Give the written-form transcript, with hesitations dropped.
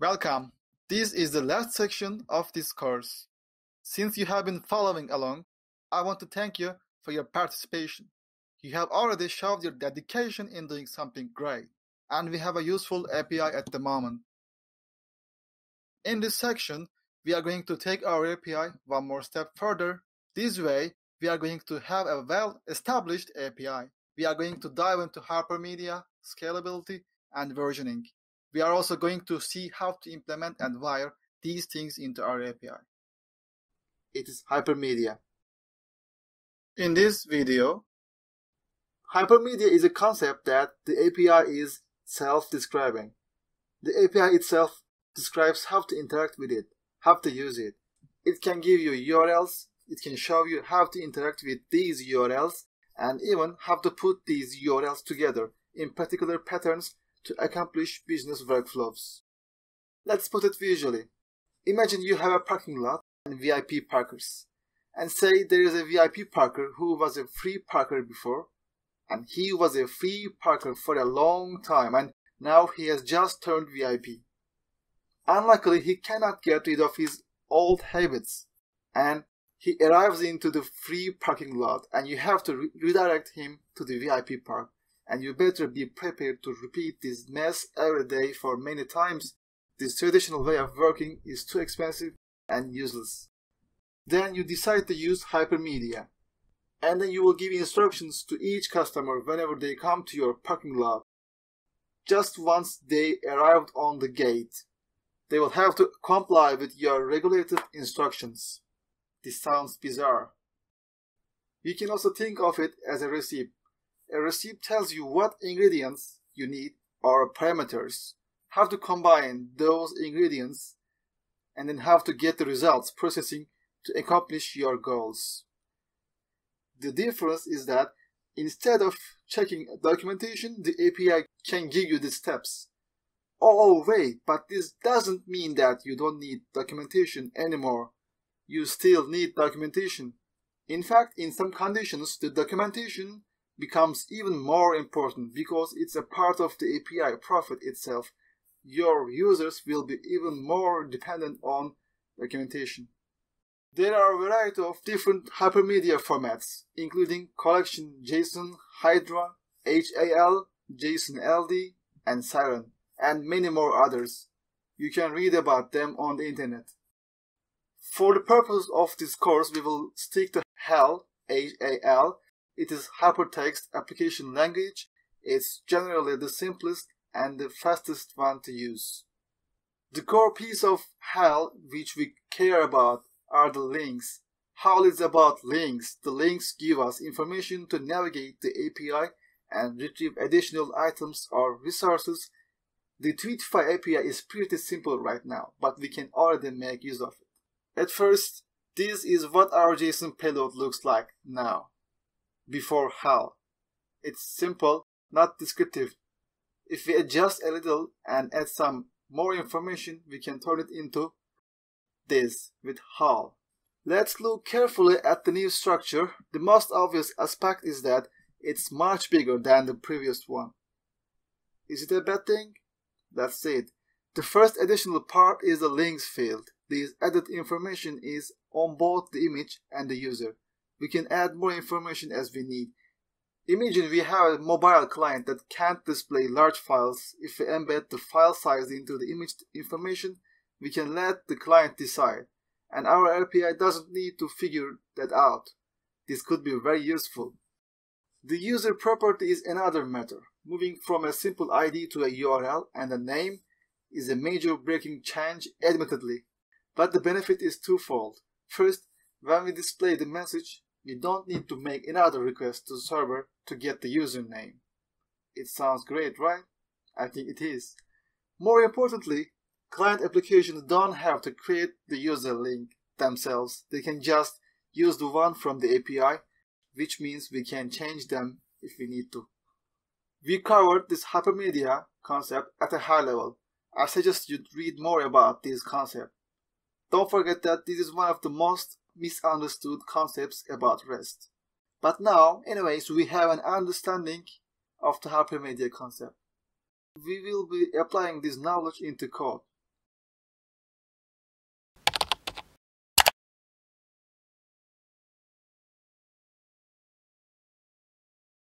Welcome. This is the last section of this course. Since you have been following along, I want to thank you for your participation. You have already showed your dedication in doing something great, and we have a useful API at the moment. In this section, we are going to take our API one more step further. This way, we are going to have a well-established API. We are going to dive into hypermedia, scalability, and versioning. We are also going to see how to implement and wire these things into our API. It is hypermedia. In this video, hypermedia is a concept that the API is self-describing. The API itself describes how to interact with it, how to use it. It can give you URLs, it can show you how to interact with these URLs, and even how to put these URLs together in particular patterns to accomplish business workflows. Let's put it visually. Imagine you have a parking lot and VIP parkers, and say there is a VIP parker who was a free parker before, and he was a free parker for a long time, and now he has just turned VIP. Unluckily, he cannot get rid of his old habits, and he arrives into the free parking lot, and you have to redirect him to the VIP park, and you better be prepared to repeat this mess every day for many times. This traditional way of working is too expensive and useless. Then you decide to use hypermedia, and then you will give instructions to each customer whenever they come to your parking lot. Just once they arrived on the gate, they will have to comply with your regulated instructions. This sounds bizarre. You can also think of it as a receipt. A receipt tells you what ingredients you need or parameters, how to combine those ingredients, and then how to get the results processing to accomplish your goals. The difference is that instead of checking documentation, the API can give you the steps. Oh, wait, but this doesn't mean that you don't need documentation anymore. You still need documentation. In fact, in some conditions, the documentation becomes even more important because it's a part of the API profit itself. Your users will be even more dependent on documentation. There are a variety of different hypermedia formats, including collection JSON, Hydra, HAL, JSON LD, and Siren, and many more others. You can read about them on the internet. For the purpose of this course, we will stick to HAL, H-A-L. It is Hypertext Application Language. It's generally the simplest and the fastest one to use. The core piece of HAL, which we care about, are the links. HAL is about links. The links give us information to navigate the API and retrieve additional items or resources. The Tweetify API is pretty simple right now, but we can already make use of it. At first, this is what our JSON payload looks like now, before HAL. It's simple, not descriptive. If we adjust a little and add some more information, we can turn it into this with HAL. Let's look carefully at the new structure. The most obvious aspect is that it's much bigger than the previous one. Is it a bad thing? Let's see it. The first additional part is the links field. This added information is on both the image and the user. We can add more information as we need. Imagine we have a mobile client that can't display large files. If we embed the file size into the image information, we can let the client decide, and our API doesn't need to figure that out. This could be very useful. The user property is another matter. Moving from a simple ID to a URL and a name is a major breaking change, admittedly, but the benefit is twofold. First, when we display the message, we don't need to make another request to the server to get the username. It sounds great, right? I think it is. More importantly, client applications don't have to create the user link themselves. They can just use the one from the API, which means we can change them if we need to. We covered this hypermedia concept at a high level. I suggest you read more about this concept. Don't forget that this is one of the most misunderstood concepts about REST. But now, anyways, we have an understanding of the hypermedia concept. We will be applying this knowledge into code.